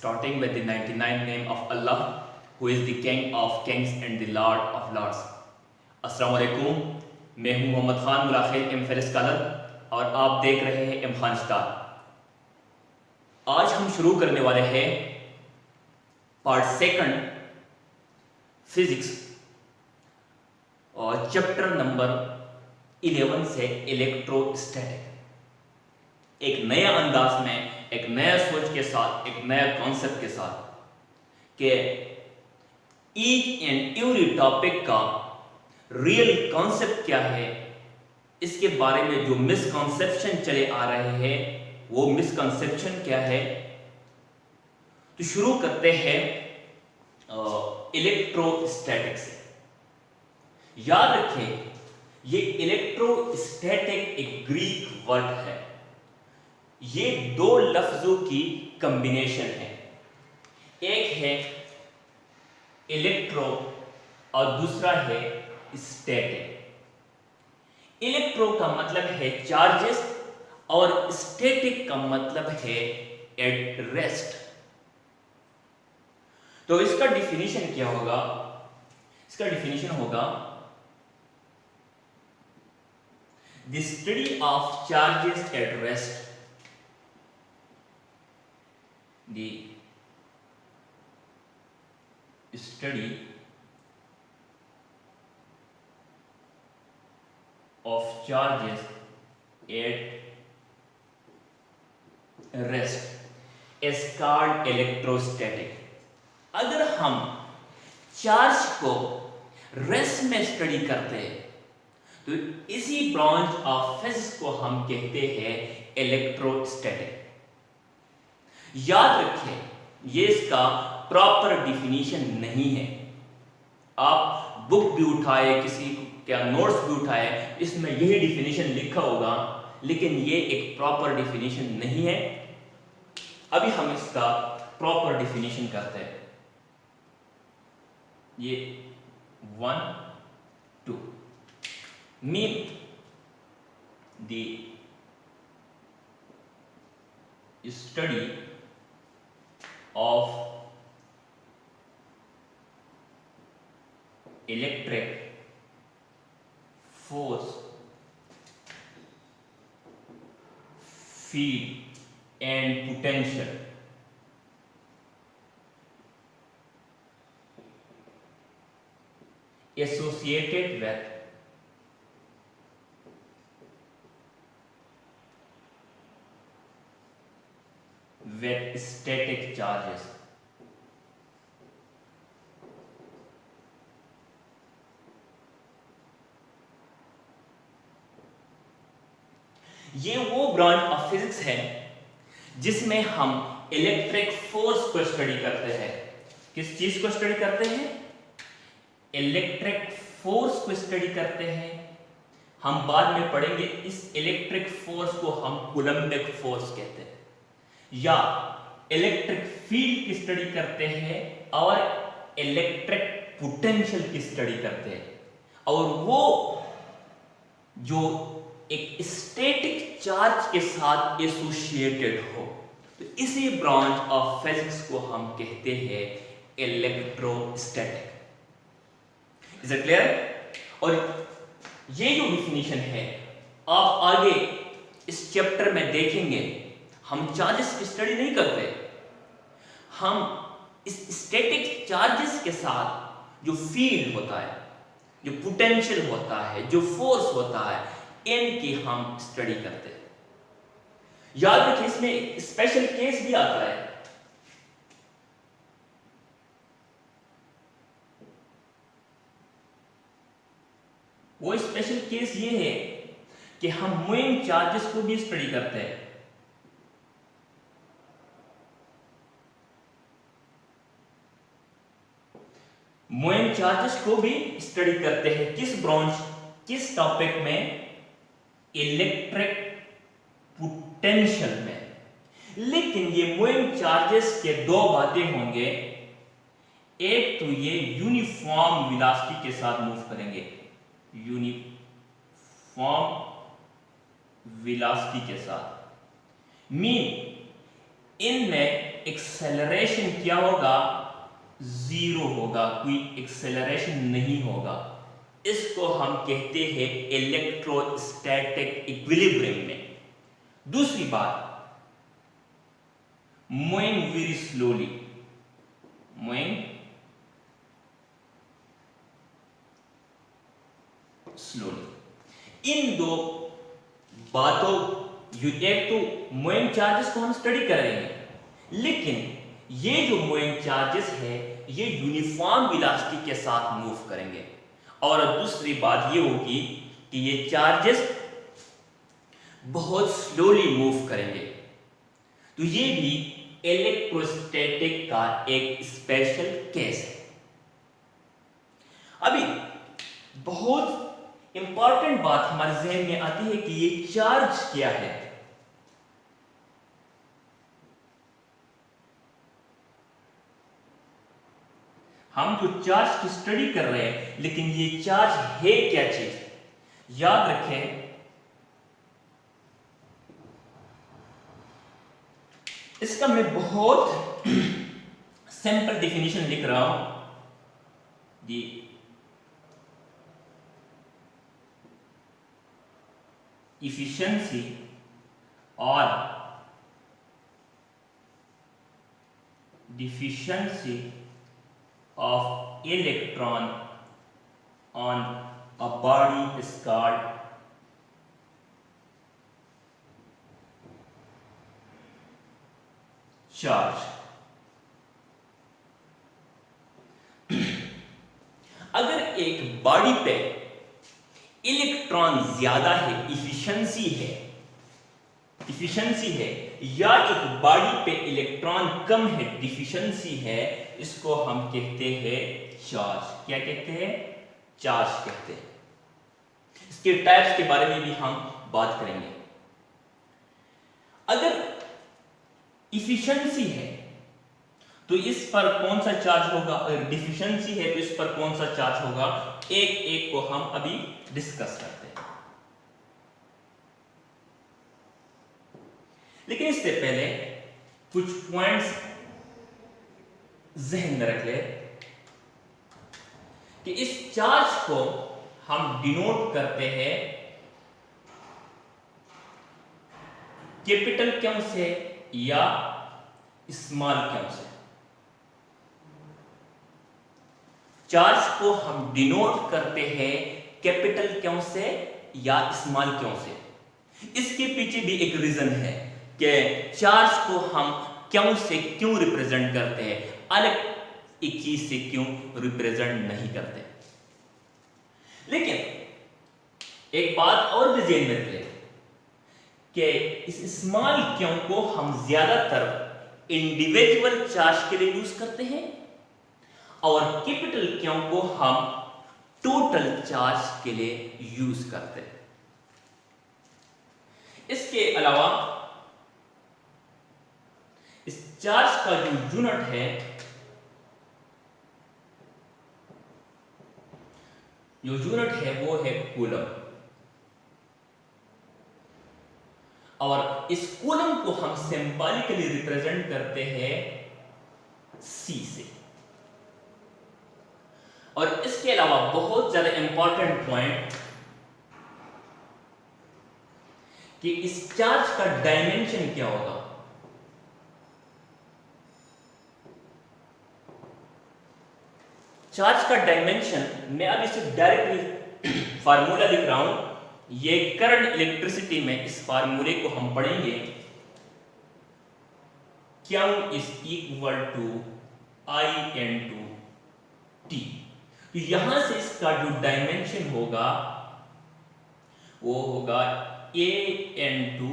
starting with the 99 name of Allah, who is the King of Kings and the Lord of Lords. अस्सलाम वालेकुम, मैं हूं Mohammad Khan मुलाखिल MPhil scholar और आप देख रहे हैं एम खान स्टार। आज हम शुरू करने वाले हैं पार्ट सेकंड फिजिक्स और चैप्टर नंबर 11 से इलेक्ट्रोस्टैटिक। एक नया अंदाज में, एक नया सोच के साथ, एक नया कॉन्सेप्ट के साथ कि ईच एंड एवरी टॉपिक का रियल कॉन्सेप्ट क्या है, इसके बारे में जो मिसकॉन्सेप्शन चले आ रहे हैं वो मिसकॉन्सेप्शन क्या है। तो शुरू करते हैं इलेक्ट्रोस्टैटिक से। याद रखें, ये इलेक्ट्रोस्टैटिक एक ग्रीक वर्ड है। ये दो लफ्जों की कॉम्बिनेशन है, एक है इलेक्ट्रो और दूसरा है स्टैटिक। इलेक्ट्रो का मतलब है चार्जेस और स्टैटिक का मतलब है एट रेस्ट। तो इसका डिफिनीशन क्या होगा? इसका डिफिनीशन होगा the study of charges at rest, the study of charges at rest is called electrostatic। अगर हम चार्ज को रेस्ट में स्टडी करते हैं तो इसी ब्रांच ऑफ फिजिक्स को हम कहते हैं इलेक्ट्रोस्टैटिक। याद रखें, ये इसका प्रॉपर डिफिनीशन नहीं है। आप बुक भी उठाए, किसी क्या नोट्स भी उठाए, इसमें यही डिफिनीशन लिखा होगा, लेकिन ये एक प्रॉपर डिफिनीशन नहीं है। अभी हम इसका प्रॉपर डिफिनीशन करते हैं। ये 1 2 mean the study of electric force, field and potential associated with static charges। ये वो ब्रांच ऑफ फिजिक्स है जिसमें हम इलेक्ट्रिक फोर्स को स्टडी करते हैं। किस चीज को स्टडी करते हैं? इलेक्ट्रिक फोर्स को स्टडी करते हैं। हम बाद में पढ़ेंगे, इस इलेक्ट्रिक फोर्स को हम कूलम्बिक फोर्स कहते हैं, या इलेक्ट्रिक फील्ड की स्टडी करते हैं और इलेक्ट्रिक पोटेंशियल की स्टडी करते हैं, और वो जो एक स्टैटिक चार्ज के साथ एसोसिएटेड हो। तो इसी ब्रांच ऑफ फिजिक्स को हम कहते हैं इलेक्ट्रोस्टैटिक। Is it clear? और ये जो डिफिनीशन है आप आगे इस चैप्टर में देखेंगे। हम चार्जेस की स्टडी नहीं करते, हम इस स्टैटिक चार्जेस के साथ जो फील्ड होता है, जो पोटेंशियल होता है, जो फोर्स होता है, इनकी हम स्टडी करते हैं। याद रखिए, इसमें स्पेशल केस भी आता है। वो स्पेशल केस ये है कि हम मूविंग चार्जेस को भी स्टडी करते हैं। मूविंग चार्जेस को भी स्टडी करते हैं। किस ब्रांच, किस टॉपिक में? इलेक्ट्रिक पोटेंशियल में। लेकिन ये मूविंग चार्जेस के दो बातें होंगे। एक तो ये यूनिफॉर्म वेलोसिटी के साथ मूव करेंगे, यूनिफॉर्म वेलोसिटी के साथ, मीन इनमें एक्सेलरेशन क्या होगा, जीरो होगा, कोई एक्सेलरेशन नहीं होगा। इसको हम कहते हैं इलेक्ट्रोस्टैटिक इक्विलिब्रियम में। दूसरी बात, moving very slowly, moving slowly. इन दो बातों, एक तो मूविंग चार्जेस को हम स्टडी करेंगे, लेकिन ये जो मूविंग चार्जेस है ये यूनिफॉर्म वेलोसिटी के साथ मूव करेंगे। और दूसरी बात ये होगी कि ये चार्जेस बहुत स्लोली मूव करेंगे। तो ये भी इलेक्ट्रोस्टैटिक का एक स्पेशल केस है। अभी बहुत इंपॉर्टेंट बात हमारे जहन में आती है कि ये चार्ज क्या है। हम जो चार्ज की स्टडी कर रहे हैं, लेकिन ये चार्ज है क्या चीज, याद रखें। इसका मैं बहुत सिंपल डेफिनेशन लिख रहा हूं। दी efficiency or deficiency of electron on a body is called charge। अगर एक बॉडी पे इलेक्ट्रॉन ज्यादा है, इफिशिएंसी है, या एक बॉडी पे इलेक्ट्रॉन कम है, डिफिशिएंसी है, इसको हम कहते हैं चार्ज। क्या कहते हैं, चार्ज कहते हैं। इसके टाइप्स के बारे में भी हम बात करेंगे। अगर इफिशिएंसी है तो इस पर कौन सा चार्ज होगा, अगर डिफिशिएंसी है तो इस पर कौन सा चार्ज होगा, एक एक को हम अभी डिस्कस करते हैं। लेकिन इससे पहले कुछ पॉइंट्स जहन में रख ले कि इस चार्ज को हम डिनोट करते हैं कैपिटल क्यों से या स्मॉल क्यों से। चार्ज को हम डिनोट करते हैं कैपिटल क्यों से या स्मॉल क्यों से। इसके पीछे भी एक रीजन है कि चार्ज को हम क्यों से क्यों रिप्रेजेंट करते हैं, अलग एक चीज से क्यों रिप्रेजेंट नहीं करते। लेकिन एक बात और भी ध्यान में रखें कि इस स्मॉल क्यों को हम ज्यादातर इंडिविजुअल चार्ज के लिए यूज करते हैं और कैपिटल क्यों को हम टोटल चार्ज के लिए यूज करते हैं। इसके अलावा इस चार्ज का जो यूनिट है, वो है कूलम। और इस कूलम को हम सिंबॉलिकली रिप्रेजेंट करते हैं C से। और इसके अलावा बहुत ज्यादा इंपॉर्टेंट पॉइंट कि इस चार्ज का डायमेंशन क्या होगा। चार्ज का डायमेंशन, मैं अब इसे डायरेक्टली फार्मूला लिख रहा हूं, ये करंट इलेक्ट्रिसिटी में इस फार्मूले को हम पढ़ेंगे। Q is equal to I into T। तो यहां से इसका जो डायमेंशन होगा वो होगा A into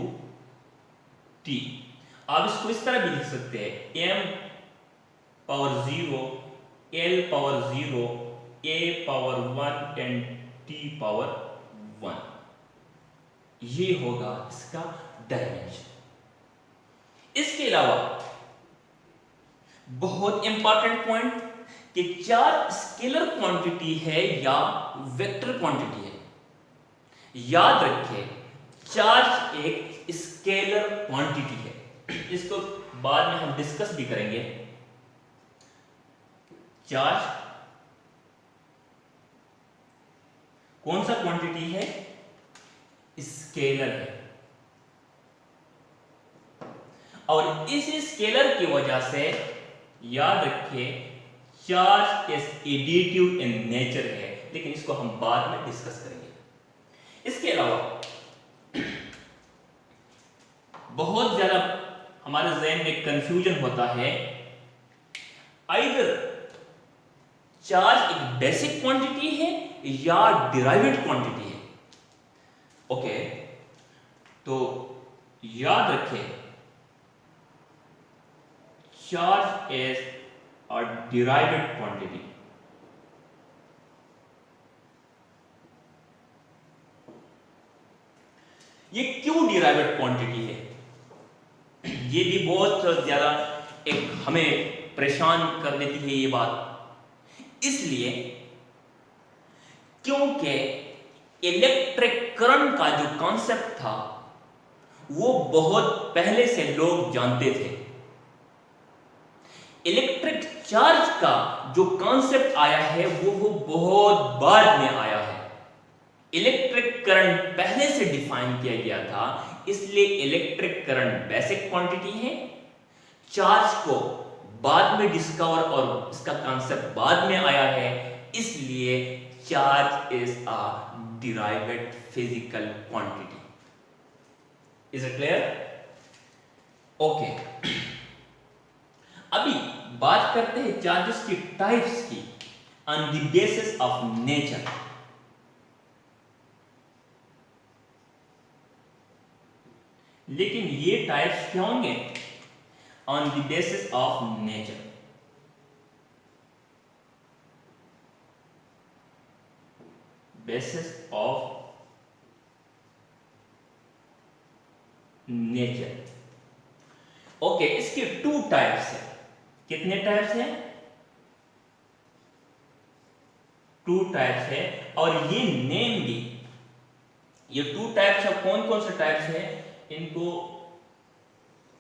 T। आप इसको इस तरह भी लिख सकते हैं, M power 0 L power 0 A power 1 and T power 1। ये होगा इसका डायमेंशन। इसके अलावा बहुत इंपॉर्टेंट पॉइंट कि चार्ज स्केलर क्वांटिटी है या वेक्टर क्वांटिटी है। याद रखें, चार्ज एक स्केलर क्वांटिटी है। इसको बाद में हम डिस्कस भी करेंगे। चार्ज कौन सा क्वांटिटी है? स्केलर है, और इस स्केलर की वजह से याद रखिए charge is additive in nature है, लेकिन इसको हम बाद में डिस्कस करेंगे। इसके अलावा बहुत ज्यादा हमारे जहन में कंफ्यूजन होता है, आइदर चार्ज एक बेसिक क्वांटिटी है या डिराइव्ड क्वांटिटी है। ओके, तो याद रखें charge is a derived quantity. ये क्यों डिराइव्ड क्वांटिटी है? ये भी बहुत ज्यादा एक हमें परेशान कर देती है ये बात, इसलिए क्योंकि इलेक्ट्रिक करंट का जो कॉन्सेप्ट था वो बहुत पहले से लोग जानते थे। इलेक्ट्रिक चार्ज का जो कॉन्सेप्ट आया है वो बहुत बाद में आया है। इलेक्ट्रिक करंट पहले से डिफाइन किया गया था, इसलिए इलेक्ट्रिक करंट बेसिक क्वांटिटी है। चार्ज को बाद में डिस्कवर और इसका कॉन्सेप्ट बाद में आया है, इसलिए charge is a derived physical quantity. Is it clear? Okay, अभी बात करते हैं चार्जेस की टाइप्स की on the basis of nature. लेकिन ये टाइप्स क्या होंगे? On the basis of nature. Basis of nature. Okay, इसके टू टाइप्स है। कितने टाइप्स हैं? टू टाइप्स है, और ये नेम भी, ये टू टाइप्स है। कौन कौन से टाइप्स है इनको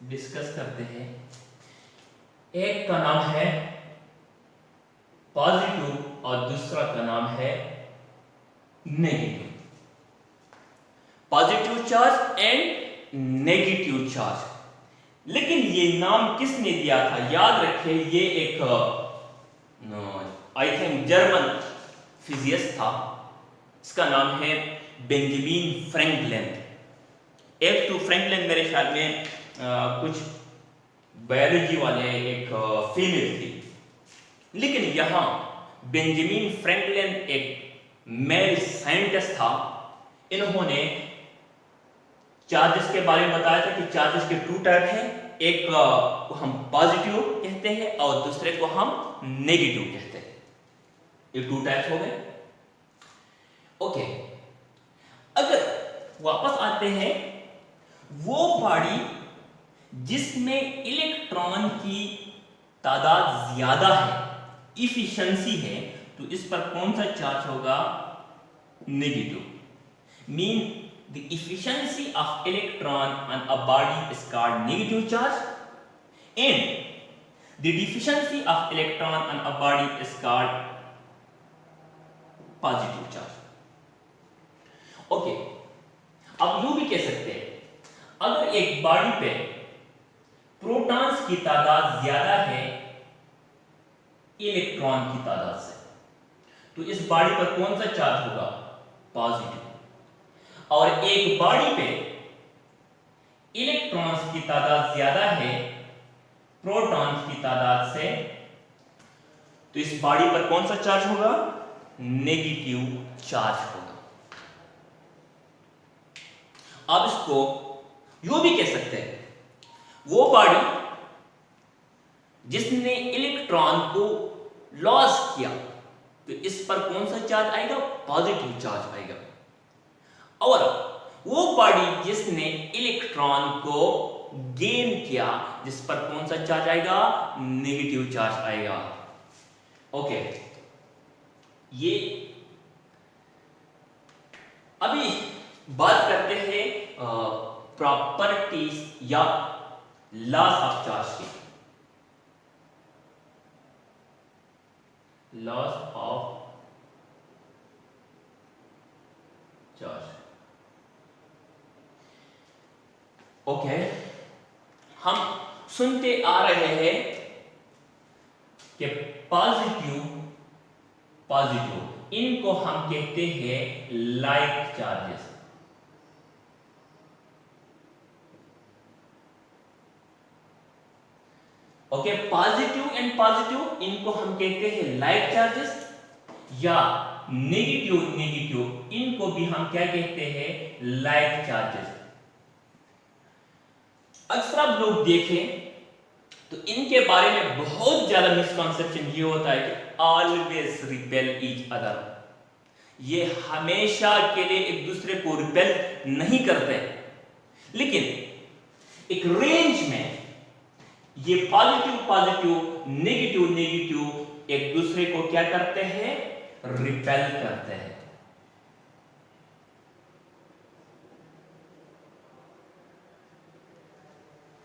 डिस्कस करते हैं। एक का नाम है पॉजिटिव और दूसरा का नाम है negative. Positive charge and negative charge. लेकिन ये नाम किसने दिया था? याद रखिए ये एक आई थिंक जर्मन फिजिसिस्ट था, इसका नाम है बेंजामिन फ्रैंकलिन। एक तो फ्रैंकलिन मेरे ख्याल में कुछ बायोलॉजी वाले एक फीमेल थी, लेकिन यहां बेंजामिन फ्रैंकलिन एक मेल साइंटिस्ट था। इन्होंने चार्जेस के बारे में बताया था कि चार्जेस के टू टाइप हैं, एक को हम पॉजिटिव कहते हैं और दूसरे को हम नेगेटिव कहते हैं। ये टू टाइप्स हो गए। ओके, अगर वापस आते हैं, वो बॉडी जिसमें इलेक्ट्रॉन की तादाद ज्यादा है, इफिशिएंसी है, तो इस पर कौन सा चार्ज होगा? Negative. Mean the efficiency of electron on a body is called negative charge, and the deficiency of electron on a body is called positive charge. Okay, अब यूं भी कह सकते हैं, अगर एक बॉडी पे प्रोटॉन्स की तादाद ज्यादा है इलेक्ट्रॉन की तादाद से, तो इस बॉडी पर कौन सा चार्ज होगा? पॉजिटिव। और एक बॉडी पे इलेक्ट्रॉन्स की तादाद ज्यादा है प्रोटॉन्स की तादाद से, तो इस बॉडी पर कौन सा चार्ज होगा? नेगेटिव चार्ज होगा। अब इसको यूं भी कह सकते हैं, वो बॉडी जिसने इलेक्ट्रॉन को लॉस किया, तो इस पर कौन सा चार्ज आएगा? पॉजिटिव चार्ज आएगा। और वो बॉडी जिसने इलेक्ट्रॉन को गेन किया, जिस पर कौन सा चार्ज आएगा? नेगेटिव चार्ज आएगा। ओके, ये अभी बात करते हैं प्रॉपर्टीज या लॉस ऑफ चार्ज की, लॉस ऑफ चार्ज। ओके, हम सुनते आ रहे हैं कि पॉजिटिव पॉजिटिव इनको हम कहते हैं like charges. Okay, positive and positive इनको हम कहते हैं लाइक चार्जेस, या नेगेटिव नेगेटिव इनको भी हम क्या कहते हैं, लाइक चार्जेस। अक्सर आप लोग देखें तो इनके बारे में बहुत ज्यादा मिसकंसेप्शन ये होता है कि ऑलवेज रिपेल ईच अदर, ये हमेशा के लिए एक दूसरे को रिपेल नहीं करते, लेकिन एक रेंज में ये पॉजिटिव पॉजिटिव नेगेटिव नेगेटिव एक दूसरे को क्या करते हैं, रिपेल करते हैं।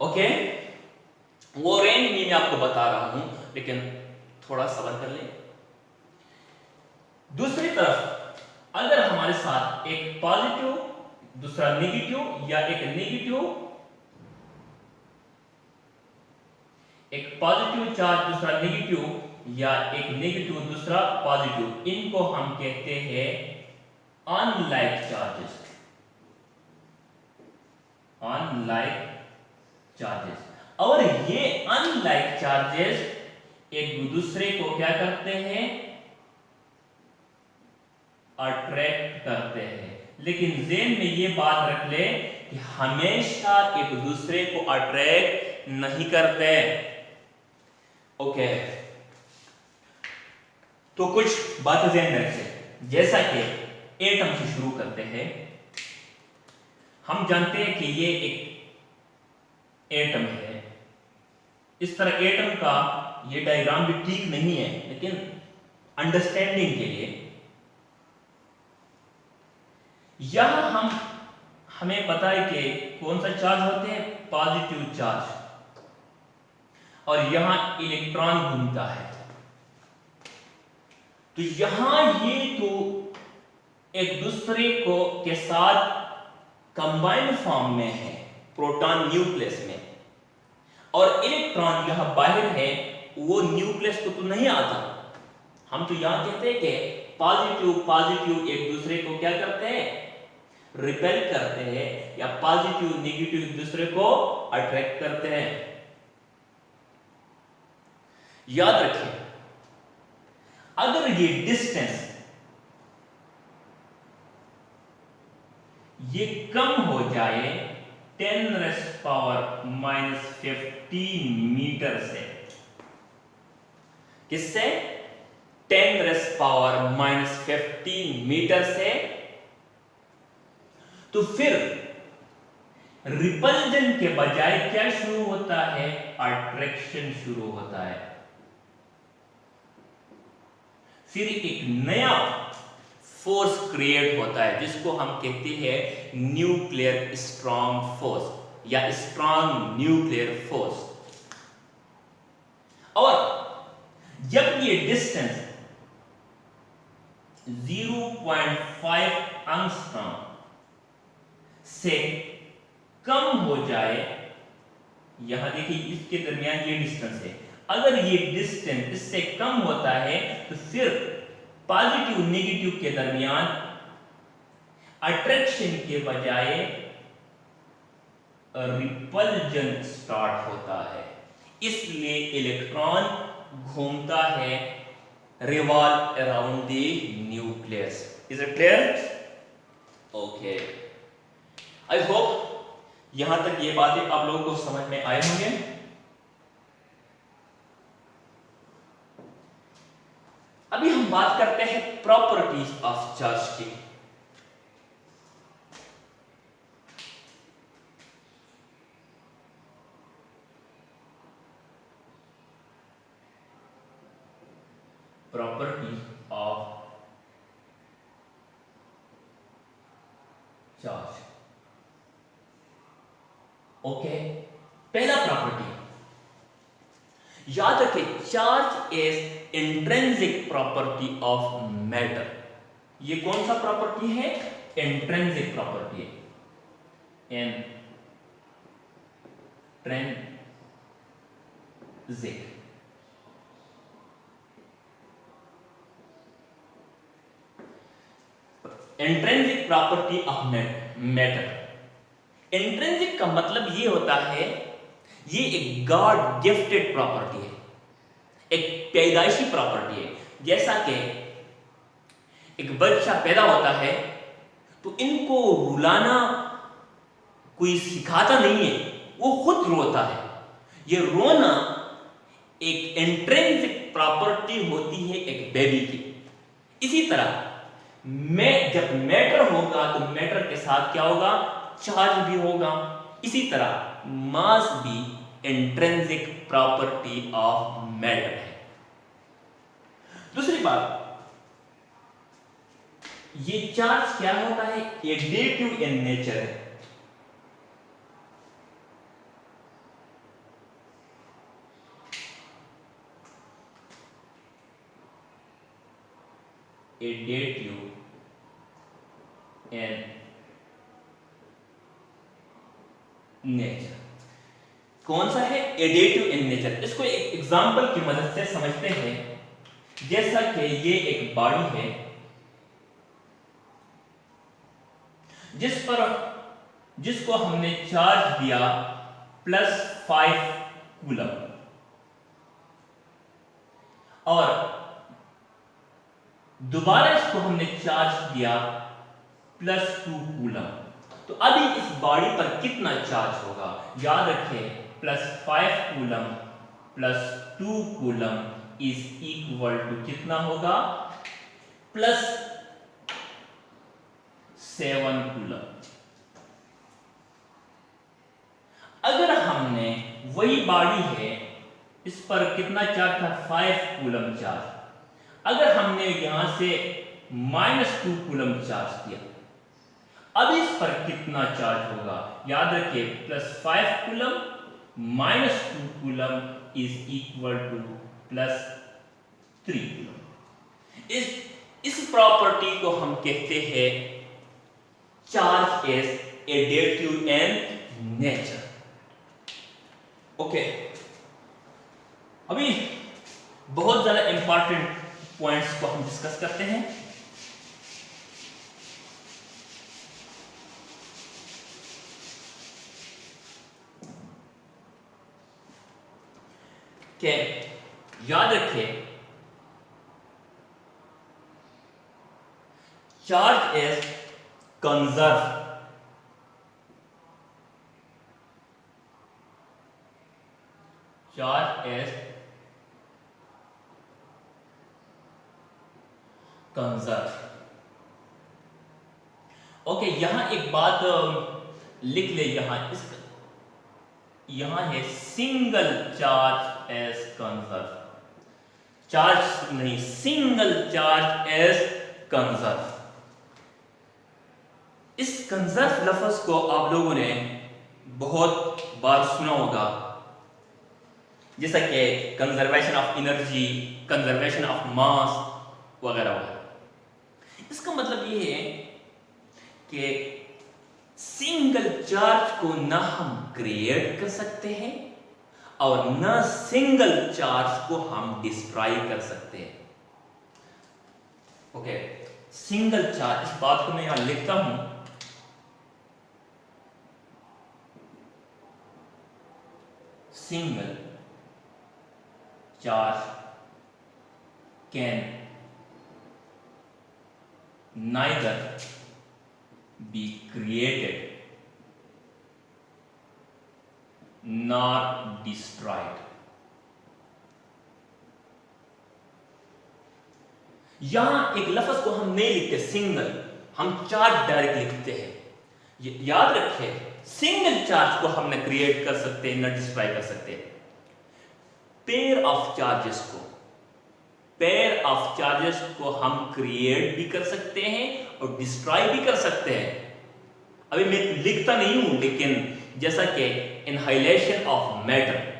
ओके, वो रेंज भी मैं आपको बता रहा हूं, लेकिन थोड़ा सब्र कर ले। दूसरी तरफ अगर हमारे साथ एक पॉजिटिव दूसरा नेगेटिव, या एक पॉजिटिव चार्ज दूसरा नेगेटिव, या एक नेगेटिव दूसरा पॉजिटिव, इनको हम कहते हैं अनलाइक चार्जेस, अनलाइक चार्जेस। और ये अनलाइक चार्जेस एक दूसरे को क्या करते हैं, अट्रैक्ट करते हैं। लेकिन ज़हन में ये बात रख ले कि हमेशा एक दूसरे को अट्रैक्ट नहीं करते। ओके, तो कुछ बातें ध्यान में रखें। जैसा कि एटम से शुरू करते हैं, हम जानते हैं कि ये एक एटम है। इस तरह एटम का ये डायग्राम भी ठीक नहीं है, लेकिन अंडरस्टैंडिंग के लिए यहां हमें पता है कि कौन सा चार्ज होते हैं, पॉजिटिव चार्ज, और यहां इलेक्ट्रॉन घूमता है। तो यहां ये तो एक दूसरे को के साथ कंबाइंड फॉर्म में है, प्रोटॉन न्यूक्लियस में, और इलेक्ट्रॉन यहां बाहर है, वो न्यूक्लियस को तो नहीं आता। हम तो यहां कहते हैं कि पॉजिटिव पॉजिटिव एक दूसरे को क्या करते हैं, रिपेल करते हैं, या पॉजिटिव नेगेटिव एक दूसरे को अट्रैक्ट करते हैं। याद रखिए, अगर ये डिस्टेंस ये कम हो जाए 10⁻⁻15 मीटर से, किससे, 10⁻⁻15 मीटर से, तो फिर रिपल्जन के बजाय क्या शुरू होता है, अट्रैक्शन शुरू होता है। फिर एक नया फोर्स क्रिएट होता है, जिसको हम कहते हैं न्यूक्लियर स्ट्रॉन्ग फोर्स, या स्ट्रॉन्ग न्यूक्लियर फोर्स। और जब ये डिस्टेंस 0.5 एंगस्ट्रॉम से कम हो जाए, यहां देखिए इसके दरमियान ये डिस्टेंस है, अगर ये डिस्टेंस इससे कम होता है, तो फिर पॉजिटिव नेगेटिव के दरमियान अट्रैक्शन के बजाय रिपल्जन स्टार्ट होता है। इसलिए इलेक्ट्रॉन घूमता है revolve around the nucleus. Is it clear? Okay, I hope यहां तक ये बातें आप लोगों को समझ में आए होंगे। अभी हम बात करते हैं प्रॉपर्टीज ऑफ चार्ज की। Properties of charge. ओके, पहला प्रॉपर्टी याद रखें, charge is intrinsic property of matter. ये कौन सा प्रॉपर्टी है? इंट्रिंसिक प्रॉपर्टी है, intrinsic. Intrinsic property of matter. Intrinsic का मतलब ये होता है, ये एक गॉड गिफ्टेड प्रॉपर्टी है, एक पैदाइशी प्रॉपर्टी है। जैसा कि एक बच्चा पैदा होता है तो इनको रुलाना कोई सिखाता नहीं है, वो खुद रोता है। ये रोना एक इंट्रिंसिक प्रॉपर्टी होती है एक बेबी की। इसी तरह जब मैटर होगा तो मैटर के साथ क्या होगा? चार्ज भी होगा। इसी तरह मास भी इंट्रिंसिक प्रॉपर्टी ऑफ मैटर है। दूसरी बात, ये चार्ज क्या होता है? एडिटिव इन नेचर है। एडिटिव इन नेचर कौन सा है? Additive in nature. इसको एक एग्जांपल की मदद से समझते हैं। जैसा कि ये एक बॉडी है जिसको हमने चार्ज दिया +5 कूलम और दोबारा इसको हमने चार्ज दिया +2 कूलम। तो अभी इस बॉडी पर कितना चार्ज होगा? याद रखें, +5 coulomb +2 coulomb is equal to कितना होगा? +7 कूलम। अगर हमने वही बॉडी है, इस पर कितना चार्ज था? 5 कूलम चार्ज। अगर हमने यहां से -2 कूलम चार्ज दिया, अब इस पर कितना चार्ज होगा? याद रखिए, +5 coulomb -2 coulomb is equal to +3 coulomb. इस प्रॉपर्टी को हम कहते हैं charge is additive in nature. Okay, अभी बहुत ज्यादा इंपॉर्टेंट पॉइंट्स को हम डिस्कस करते हैं। कि याद रखें, charge is conserve. Charge is conserve. Okay, यहां एक बात लिख ले। यहां है single charge as conserve. Charge नहीं, सिंगल चार्ज एज कंजर्व। इस कंजर्व लफ्ज को आप लोगों ने बहुत बार सुना होगा, जैसा कि conservation of energy, conservation of mass वगैरह वगैरह। इसका मतलब ये है कि सिंगल चार्ज को ना हम क्रिएट कर सकते हैं और ना सिंगल चार्ज को हम डिस्ट्रॉय कर सकते हैं। ओके, सिंगल चार्ज, इस बात को मैं यहां लिखता हूं। Single charge can neither be created nor destroyed। यहां एक लफ्ज को हम नहीं लिखते सिंगल, हम चार्ज डायरेक्ट लिखते हैं। याद रखें, सिंगल चार्ज को हम न क्रिएट कर सकते न डिस्ट्रॉय कर सकते। पेयर ऑफ चार्जेस को हम क्रिएट भी कर सकते हैं और डिस्ट्रॉय भी कर सकते हैं। अभी मैं लिखता नहीं हूं, लेकिन जैसा कि इनहाइलेशन ऑफ मैटर।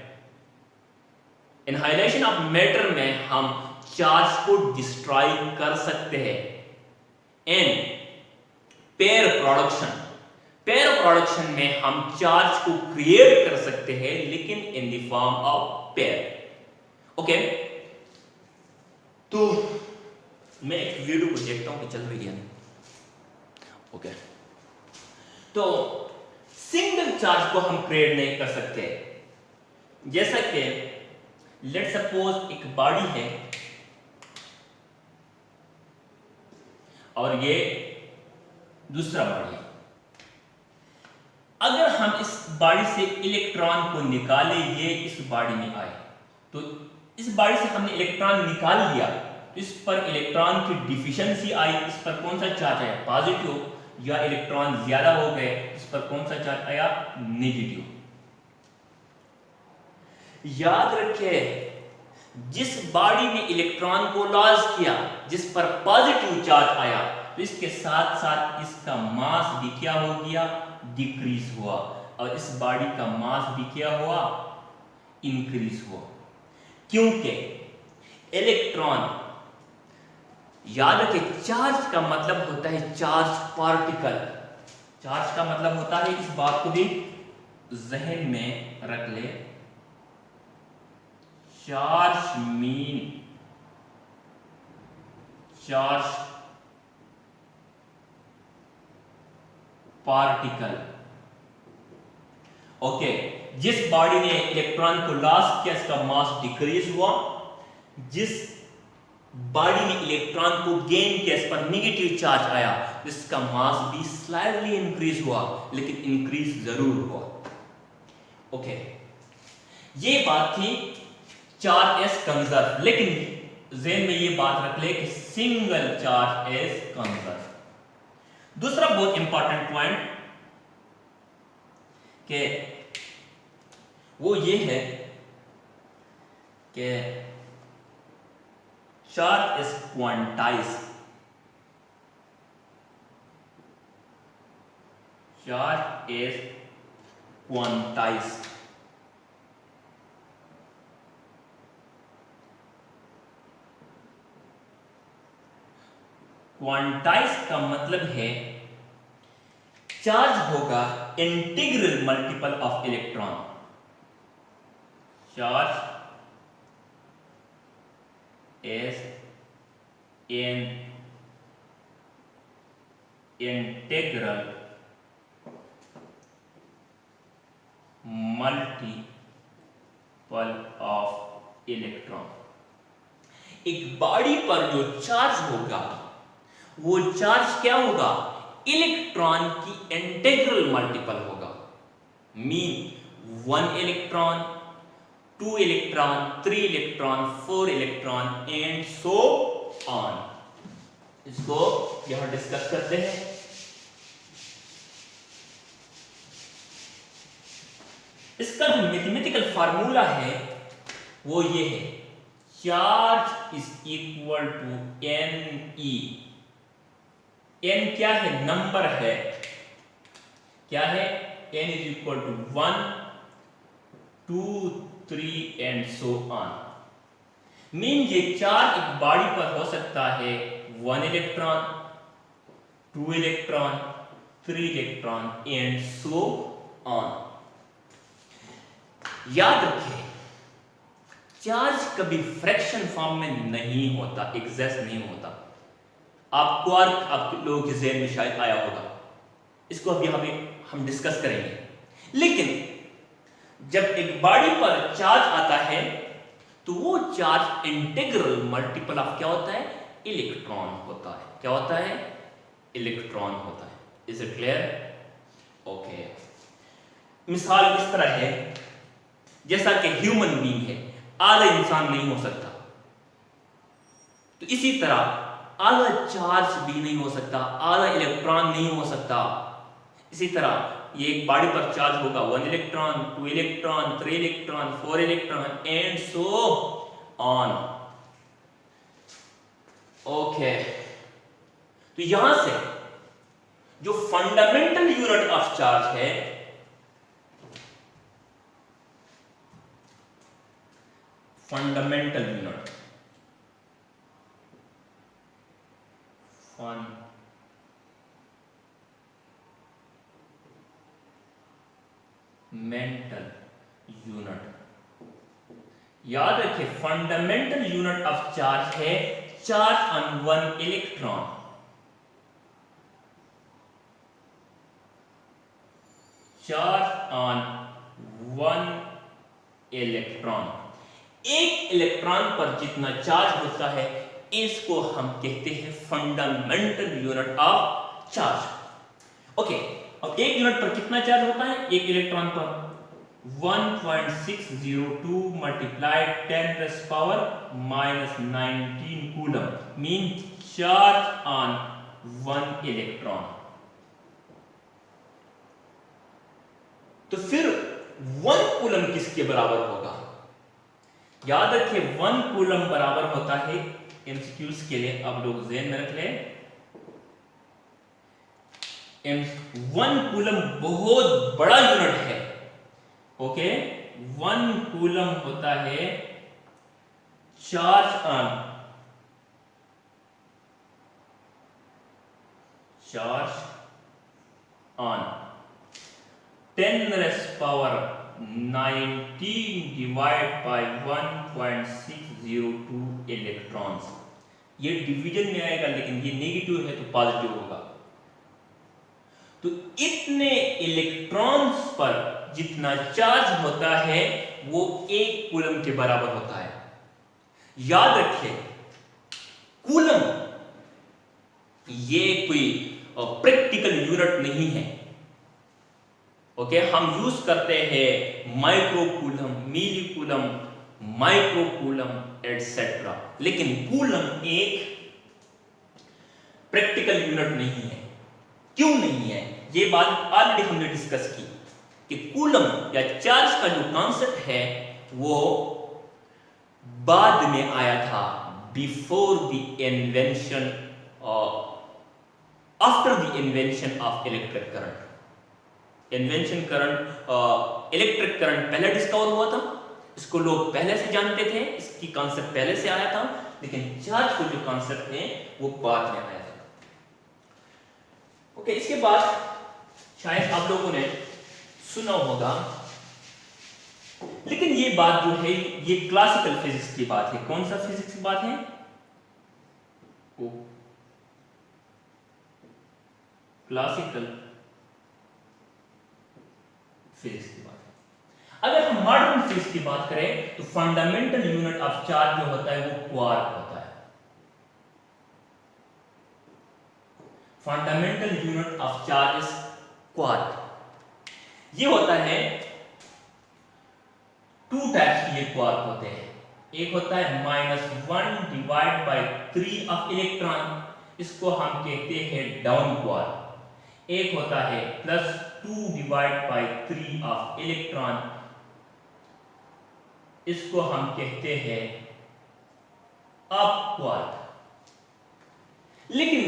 इनहाइलेशन ऑफ मैटर में हम चार्ज को डिस्ट्रॉय कर सकते हैं। एंड पेयर प्रोडक्शन में हम चार्ज को क्रिएट कर सकते हैं, लेकिन in the form of pair. Okay, तो मैं एक वीडियो को देखता हूं कि चल रही है। ओके, तो सिंगल चार्ज को हम क्रिएट नहीं कर सकते। जैसा कि लेट सपोज एक बॉडी है और ये दूसरा बॉडी है। अगर हम इस बॉडी से इलेक्ट्रॉन को निकालें, ये इस बॉडी में आए, तो इस बॉडी से हमने इलेक्ट्रॉन निकाल लिया, तो इस पर इलेक्ट्रॉन की डिफिशिएंसी आई। इस पर कौन सा चार्ज आया? पॉजिटिव। या इलेक्ट्रॉन ज्यादा हो गए, इस पर कौन सा चार्ज आया? नेगेटिव। याद रखिए, जिस बॉडी ने इलेक्ट्रॉन को लॉस किया, जिस पर पॉजिटिव चार्ज आया, तो इसके साथ साथ इसका मास भी क्या हो गया? डिक्रीज हुआ। और इस बॉडी का मास भी क्या हुआ? इंक्रीज हुआ। क्योंकि इलेक्ट्रॉन, याद रखिए, चार्ज का मतलब होता है चार्ज पार्टिकल। चार्ज का मतलब होता है, इस बात को भी जहन में रख ले, charge mean charge particle. Okay, जिस बॉडी ने इलेक्ट्रॉन को लॉस किया, इसका मास डिक्रीज हुआ। जिस बॉडी ने इलेक्ट्रॉन को गेन किया, इस पर नेगेटिव चार्ज आया, इसका मास भी स्लाइटली इंक्रीज हुआ, लेकिन इंक्रीज जरूर हुआ। ओके, ये बात थी चार्ज एज कंजर्व। लेकिन ज़हन में ये बात रख ले कि सिंगल चार्ज एज कंजर्व। दूसरा बहुत इंपॉर्टेंट पॉइंट कि वो ये है कि charge is quantized. Charge is quantized. Quantize का मतलब है चार्ज होगा integral multiple of electron. Charge is an integral multiple of electron. एक बॉडी पर जो चार्ज होगा, वो चार्ज क्या होगा? इलेक्ट्रॉन की इंटीग्रल मल्टीपल होगा। Mean 1 electron, 2 electron, 3 electron, 4 electron and so on. इसको यहां डिस्कस करते हैं। इसका जो मैथमेटिकल फार्मूला है वो ये है, charge is equal to n e. N क्या है? नंबर है। क्या है? N is equal to 1, 2, 3 and so on. Mean ये चार्ज एक बॉडी पर हो सकता है 1 electron, 2 electron, 3 electron and so on. याद रखिए, चार्ज कभी फ्रैक्शन फॉर्म में नहीं होता, एग्जिस्ट नहीं होता। आप क्वार्क आप लोगों के ज़हन में शायद आया होगा, इसको अभी हम डिस्कस करेंगे। लेकिन जब एक बॉडी पर चार्ज आता है, तो वो चार्ज इंटीग्रल मल्टीपल ऑफ क्या होता है? इलेक्ट्रॉन होता है। क्या होता है? इलेक्ट्रॉन होता है। Is it clear? ओके, मिसाल इस तरह है, जैसा कि ह्यूमन बीइंग है, आधा इंसान नहीं हो सकता, तो इसी तरह आधा चार्ज भी नहीं हो सकता, आधा इलेक्ट्रॉन नहीं हो सकता। इसी तरह ये एक बॉडी पर चार्ज होगा 1 electron, 2 electron, 3 electron, 4 electron and so on. Okay, तो यहां से जो फंडामेंटल यूनिट ऑफ चार्ज है फंडामेंटल यूनिट, फंडामेंटल यूनिट। याद रखिए फंडामेंटल यूनिट ऑफ चार्ज है charge on one electron. Charge on one electron, एक इलेक्ट्रॉन पर जितना चार्ज होता है इसको हम कहते हैं fundamental unit of charge. Okay, अब एक यूनिट पर कितना चार्ज होता है एक इलेक्ट्रॉन पर? 1.602 multiplied 10⁻⁻19 coulomb mean charge on one electron. तो फिर 1 कूलम किसके बराबर होगा? याद रखिए 1 कूलम बराबर होता है, एमसीक्यूज के लिए आप लोग ज़हन में रख लें, 1 कूलम बहुत बड़ा यूनिट है। ओके, 1 कूलम होता है charge on 10⁻⁹ divide by 1.602 electrons. ये डिवीजन में आएगा लेकिन ये नेगेटिव है तो पॉजिटिव होगा। तो इतने इलेक्ट्रॉन्स पर जितना चार्ज होता है वो 1 कूलम के बराबर होता है। याद रखिए कूलम ये कोई प्रैक्टिकल यूनिट नहीं है। ओके, हम यूज करते हैं माइक्रो कूलम, मिली कूलम, माइक्रो कूलम एटसेट्रा, लेकिन कूलम एक प्रैक्टिकल यूनिट नहीं है। क्यों नहीं है? ये बात ऑलरेडी हमने डिस्कस की कि कूलम या चार्ज का जो कॉन्सेप्ट है वो बाद में आया था, before the invention, after the invention of electric current. Invention current, electric current पहले डिस्कवर हुआ था, इसको लोग पहले से जानते थे, इसकी कॉन्सेप्ट पहले से आया था, लेकिन चार्ज को जो कॉन्सेप्ट है वो बाद में आया था। ओके, इसके बाद शायद आप लोगों ने सुना होगा, लेकिन ये बात जो है ये क्लासिकल फिजिक्स की बात है। कौन सा फिजिक्स की बात है? क्लासिकल फिजिक्स की बात है। अगर हम मॉडर्न फिजिक्स की बात करें तो फंडामेंटल यूनिट ऑफ चार्ज जो होता है वो क्वार्क होता है। Fundamental unit of charge is quark. ये होता है 2 टाइप्स के क्वार्क होते हैं। एक होता है -1 डिवाइड बाय 3 ऑफ इलेक्ट्रॉन, इसको हम कहते हैं डाउन क्वार्क। एक होता है +2 डिवाइड बाय 3 ऑफ इलेक्ट्रॉन, इसको हम कहते हैं अप क्वार्क। लेकिन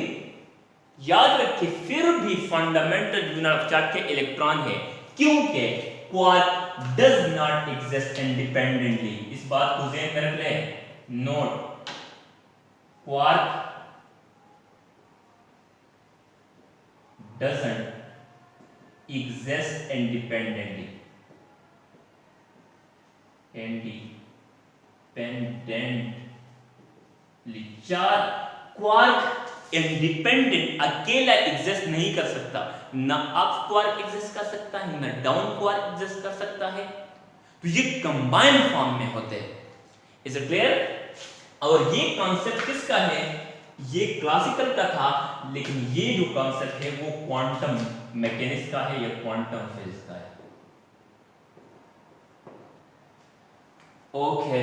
याद रखिए फिर भी फंडामेंटल यूनिट ऑफ चार्ज के इलेक्ट्रॉन है, क्योंकि quark does not exist independently. इस बात को ध्यान में रख लें, note, quark doesn't exist independently. Quark independent अकेला एग्जिस्ट नहीं कर सकता, ना अप क्वार्क एग्जिस्ट कर सकता है, ना डाउन क्वार्क एग्जिस्ट कर सकता है, तो ये कंबाइंड फॉर्म में होते हैं। Is it clear? और ये कॉन्सेप्ट किसका है? ये क्लासिकल का था, लेकिन ये जो कॉन्सेप्ट है वो क्वांटम मैकेनिक्स का है या क्वांटम फिजिक्स का है। ओके,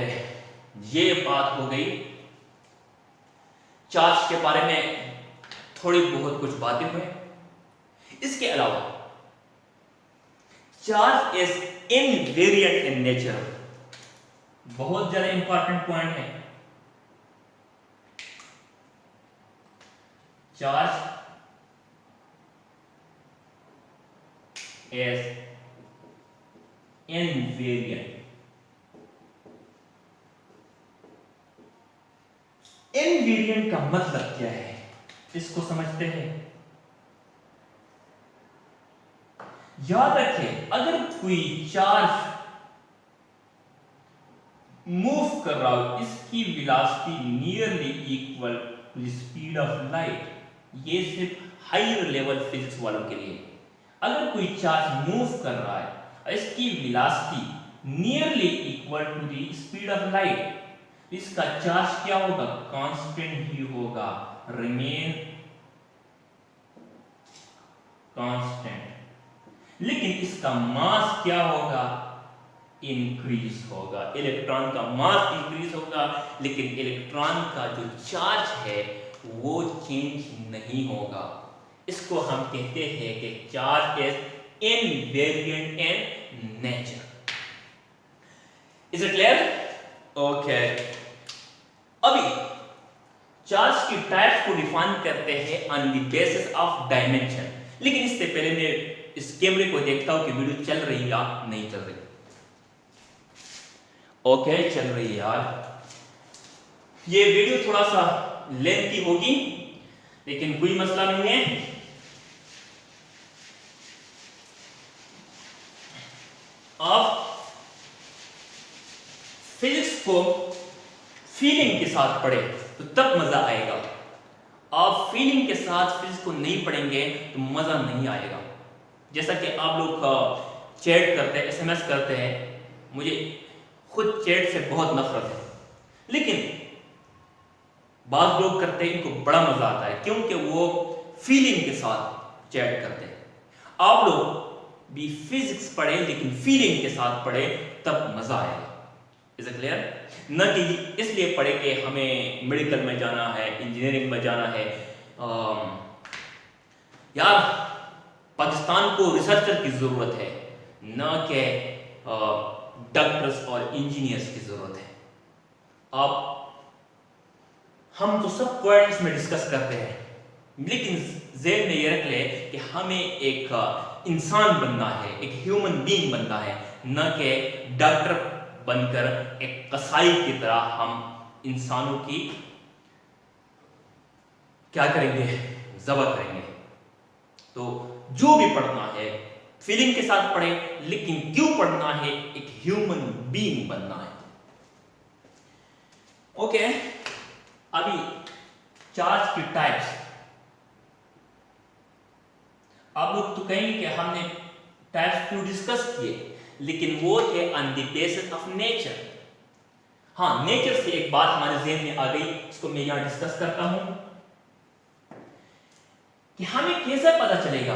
ये बात हो गई चार्ज के बारे में, थोड़ी बहुत कुछ बातें हुई। इसके अलावा charge is invariant in nature, बहुत ज्यादा इंपॉर्टेंट पॉइंट है। चार्ज is invariant इनवेरिएंट का मतलब क्या है, इसको समझते हैं। याद रखें, अगर कोई चार्ज मूव कर रहा हो, इसकी velocity nearly equal to the speed of light, ये सिर्फ हायर लेवल फिजिक्स वालों के लिए। अगर कोई चार्ज मूव कर रहा है और इसकी velocity nearly equal to the speed of light, इसका चार्ज क्या होगा, कांस्टेंट ही होगा, रिमेन कांस्टेंट। लेकिन इसका मास क्या होगा, इंक्रीज होगा। इलेक्ट्रॉन का मास इंक्रीज होगा, लेकिन इलेक्ट्रॉन का जो चार्ज है वो चेंज नहीं होगा। इसको हम कहते हैं कि charge is invariant in nature. Is it clear? Okay, अभी चार्ज की टाइप्स को डिफाइन करते हैं on the basis of dimension. लेकिन इससे पहले मैं इस कैमरे को देखता हूं कि वीडियो चल रही या नहीं चल रही। ओके, चल रही है यार। ये वीडियो थोड़ा सा लेंथी होगी, लेकिन कोई मसला नहीं है। आप फिजिक्स को फीलिंग के साथ पढ़े तो तब मजा आएगा। आप फीलिंग के साथ फिजिक्स को नहीं पढ़ेंगे तो मजा नहीं आएगा। जैसा कि आप लोग चैट करते हैं, एसएमएस करते हैं, मुझे खुद चैट से बहुत नफरत है, लेकिन बात लोग करते हैं, इनको बड़ा मजा आता है क्योंकि वो फीलिंग के साथ चैट करते हैं। आप लोग भी फिजिक्स पढ़े लेकिन फीलिंग के साथ पढ़े, तब मजा आएगा। Is it clear? न कि इसलिए पढ़े कि हमें मेडिकल में जाना है, इंजीनियरिंग में जाना है। यार, पाकिस्तान को रिसर्चर की जरूरत है, न कि डॉक्टर्स और इंजीनियर्स की जरूरत है। अब हम तो सब पॉइंट्स में डिस्कस करते हैं, लेकिन ज़हन में ये रख ले कि हमें एक इंसान बनना है, एक ह्यूमन बीइंग बनना है, न कि डॉक्टर बनकर एक कसाई की तरह हम इंसानों की क्या करेंगे, ज़बह करेंगे। तो जो भी पढ़ना है फीलिंग के साथ पढ़े, लेकिन क्यों पढ़ना है, एक ह्यूमन बीइंग बनना है। ओके, अभी चार्ज की टाइप्स। आप लोग तो कहेंगे कि हमने टाइप्स क्यों डिस्कस किए, लेकिन वो थे on the basis of nature. हाँ, नेचर से एक बात हमारे ज़हन में आ गई, इसको मैं यहां डिस्कस करता हूं कि हमें कैसे पता चलेगा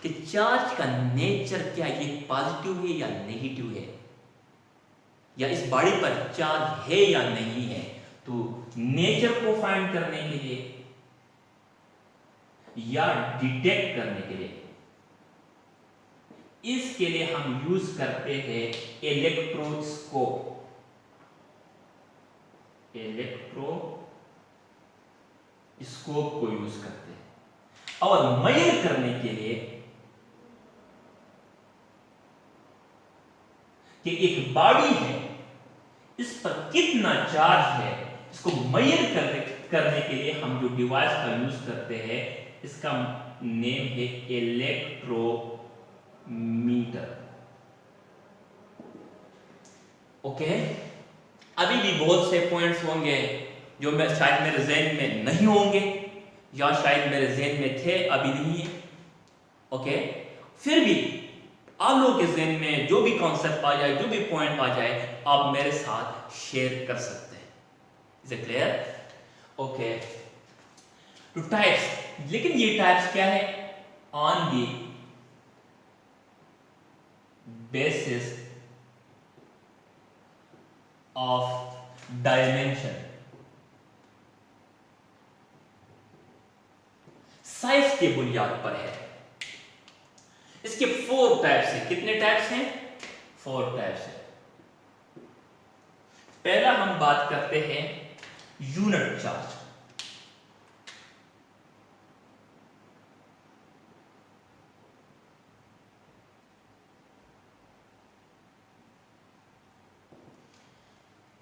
कि चार्ज का नेचर क्या है, ये पॉजिटिव है या नेगेटिव है, या इस बॉडी पर चार्ज है या नहीं है। तो नेचर को फाइंड करने के लिए या डिटेक्ट करने के लिए, इसके लिए हम यूज करते हैं इलेक्ट्रोस्कोप। इलेक्ट्रोस्कोप को यूज करते हैं, और मेजर करने के लिए कि एक बॉडी है, इस पर कितना चार्ज है, इसको मेजर करने के लिए हम जो डिवाइस का यूज करते हैं, इसका नेम है इलेक्ट्रोमीटर। ओके, अभी भी बहुत से पॉइंट्स होंगे जो मैं शायद मेरे ज़हन में नहीं होंगे, या शायद मेरे ज़हन में थे अभी नहीं है। ओके, फिर भी आप लोगों के ज़हन में जो भी कॉन्सेप्ट आ जाए, जो भी पॉइंट आ जाए, आप मेरे साथ शेयर कर सकते हैं। Is it clear? ओके, तो टाइप्स, लेकिन ये टाइप्स क्या है, on the basis of dimension, size के बुनियाद पर है। इसके 4 टाइप्स हैं। कितने टाइप्स हैं? 4 टाइप्स हैं। पहला हम बात करते हैं unit charge.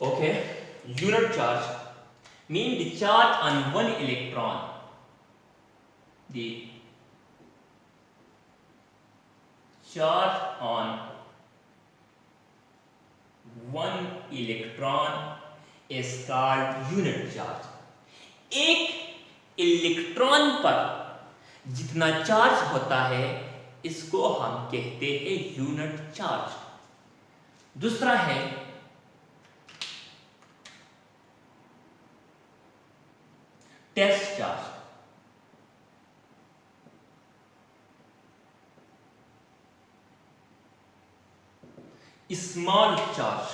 Okay, unit charge mean the charge on one electron, the charge on one electron is called unit charge. एक इलेक्ट्रॉन पर जितना चार्ज होता है इसको हम कहते हैं यूनिट चार्ज। दूसरा है टेस्ट चार्ज। स्मॉल चार्ज,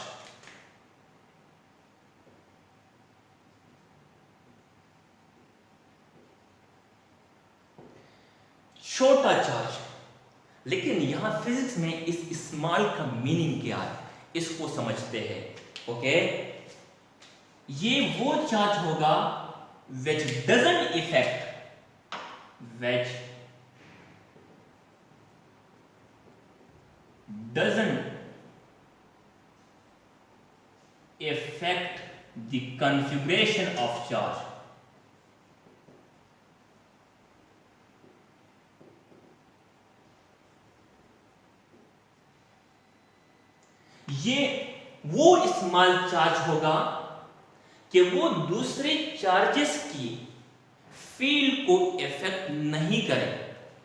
छोटा चार्ज। लेकिन यहां फिजिक्स में इस स्मॉल का मीनिंग क्या है इसको समझते हैं। ओके, ये वो चार्ज होगा which doesn't affect the configuration of charge। ये वो स्मॉल चार्ज होगा कि वो दूसरे चार्जेस की फील्ड को इफेक्ट नहीं करे।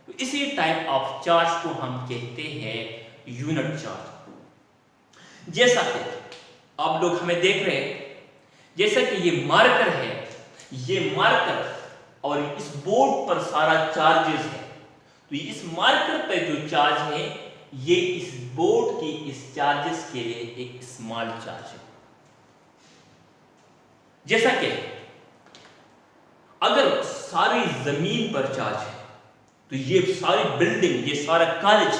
तो इसी टाइप ऑफ चार्ज को हम कहते हैं यूनिट चार्ज। जैसा कि आप लोग हमें देख रहे हैं, जैसा कि ये मार्कर है, ये मार्कर और इस बोर्ड पर सारा चार्जेस है। तो इस मार्कर पर जो चार्ज है ये इस बोर्ड की इस चार्जेस के लिए एक स्मॉल चार्ज है। जैसा कि अगर सारी जमीन पर चार्ज है तो ये सारी बिल्डिंग, ये सारा कॉलेज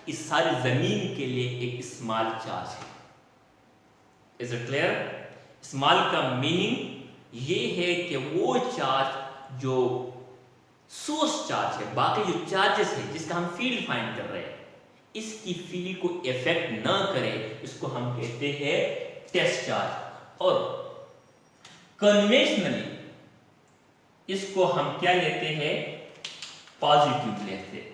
इस सारी जमीन के लिए एक स्मॉल चार्ज है। Is it clear? स्मॉल का मीनिंग ये है कि वो चार्ज जो सोर्स चार्ज है, बाकी जो चार्जेस है जिसका हम फील्ड फाइंड कर रहे हैं, इसकी फील्ड को इफेक्ट ना करे, इसको हम कहते हैं टेस्ट चार्ज। और कन्वेंशनली इसको हम क्या लेते हैं? पॉजिटिव लेते हैं।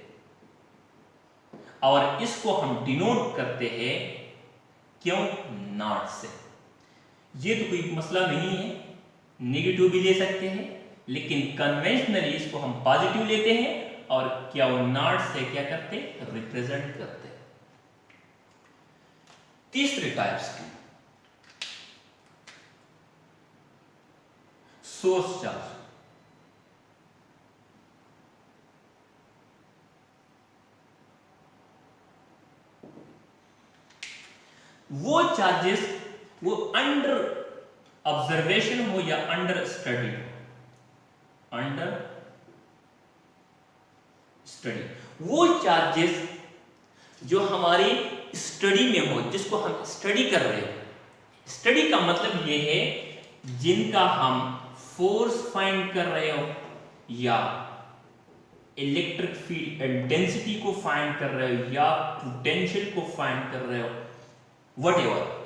और इसको हम डिनोट करते हैं क्यों? नॉट से। ये तो कोई मसला नहीं है, नेगेटिव भी ले सकते हैं, लेकिन कन्वेंशनली इसको हम पॉजिटिव लेते हैं और क्या वो नॉट से क्या करते? रिप्रेजेंट करते हैं। तीसरे टाइप्स की सोर्स चार्ज। वो चार्जेस वो अंडर ऑब्जर्वेशन हो या अंडर स्टडी हो, अंडर स्टडी, वो चार्जेस जो हमारी स्टडी में हो, जिसको हम स्टडी कर रहे हो। स्टडी का मतलब ये है जिनका हम फोर्स फाइंड कर रहे हो या इलेक्ट्रिक फील्ड डेंसिटी को फाइंड कर रहे हो या पोटेंशियल को फाइंड कर रहे हो, व्हाटएवर।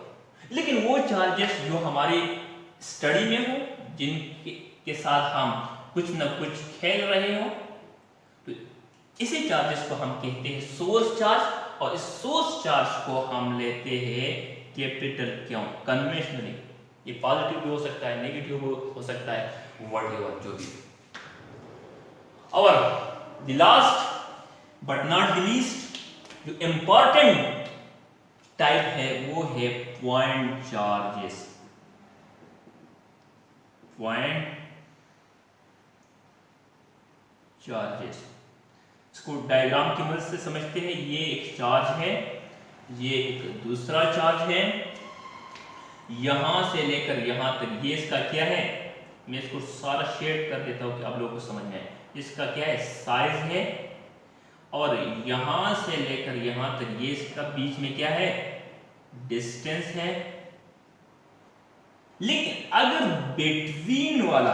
लेकिन वो चार्जेस जो हमारी स्टडी में हो, जिनके साथ हम कुछ न कुछ खेल रहे हो, तो इसी चार्जेस को हम कहते हैं सोर्स चार्ज। और इस सोर्स चार्ज को हम लेते हैं कैपिटल क्यों? कन्वेंशनली। ये पॉजिटिव भी हो सकता है, नेगेटिव भी हो सकता है, व्हाटएवर जो भी। और the last but not the least जो इंपॉर्टेंट टाइप है वो है पॉइंट चार्जेस। पॉइंट चार्जेस, इसको डायग्राम की मदद से समझते हैं। ये एक चार्ज है, ये एक दूसरा चार्ज है, यहां से लेकर यहां तक ये इसका क्या है? मैं इसको सारा शेड कर देता हूं कि आप लोगों को समझ में आए। इसका क्या है? साइज है। और यहां से लेकर यहां तक ये इसका बीच में क्या है? डिस्टेंस है। लेकिन अगर बिटवीन वाला,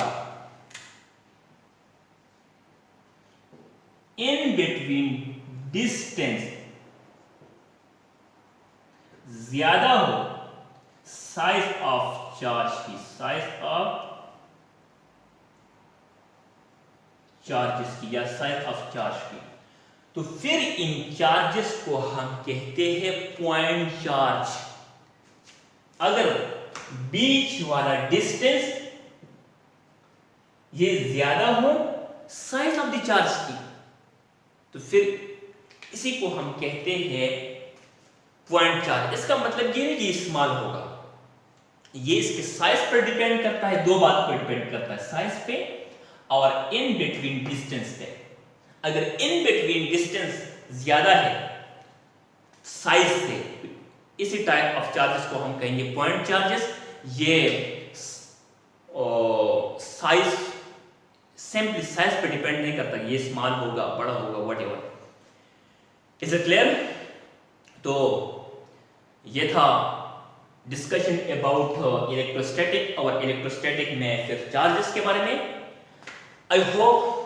इन बिटवीन डिस्टेंस ज्यादा हो साइज ऑफ चार्ज की, साइज ऑफ चार्जेस की या साइज ऑफ चार्ज की, तो फिर इन चार्जेस को हम कहते हैं पॉइंट चार्ज। अगर बीच वाला डिस्टेंस ये ज्यादा हो साइज ऑफ द चार्ज की, तो फिर इसी को हम कहते हैं पॉइंट चार्ज। इसका मतलब ये नहीं कि स्मॉल होगा, ये इसके साइज पर डिपेंड करता है, दो बात पर डिपेंड करता है, साइज पे और इन बिटवीन डिस्टेंस पे। अगर इन बिटवीन डिस्टेंस ज्यादा है साइज से, इसी टाइप ऑफ चार्जेस को हम कहेंगे पॉइंट चार्जेस। ये साइज सिंपली साइज पे डिपेंड नहीं करता, ये स्मॉल होगा बड़ा होगा व्हाटएवर। Is it clear? तो ये था डिस्कशन अबाउट इलेक्ट्रोस्टैटिक और इलेक्ट्रोस्टैटिक में फिर चार्जेस के बारे में। आई होप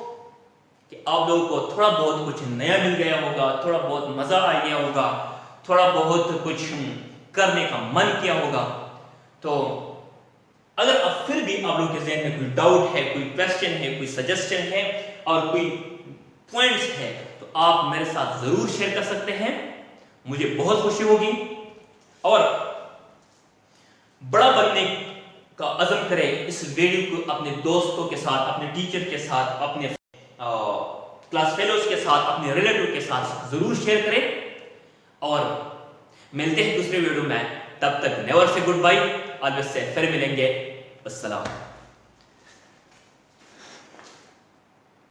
कि आप लोगों को थोड़ा बहुत कुछ नया मिल गया होगा, थोड़ा बहुत मजा आ गया होगा, थोड़ा बहुत कुछ करने का मन किया होगा। तो अगर अब फिर भी आप लोगों के ज़हन में कोई डाउट है, कोई क्वेश्चन है, कोई सजेशन है और कोई पॉइंट्स है, तो आप मेरे साथ जरूर शेयर कर सकते हैं, मुझे बहुत खुशी होगी। और बड़ा बनने का अज़म करें, इस वीडियो को अपने दोस्तों के साथ, अपने टीचर के साथ, अपने क्लास फेलोज के साथ, अपने रिलेटिव के साथ जरूर शेयर करें। और मिलते हैं दूसरे वीडियो में, तब तक never say good bye, always say फिर मिलेंगे। अस्सलाम।